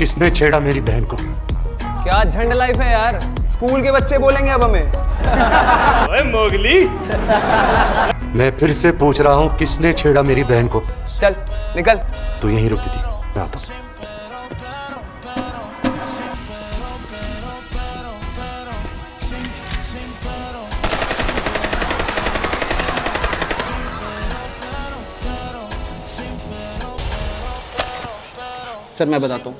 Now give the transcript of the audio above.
किसने छेड़ा मेरी बहन को? क्या झंड लाइफ है यार, स्कूल के बच्चे बोलेंगे अब हमें। ओए मोगली, मैं फिर से पूछ रहा हूँ, किसने छेड़ा मेरी बहन को? चल निकल। तू यहीं रुक दीदी, मैं आता हूँ। सर मैं बताता हूँ।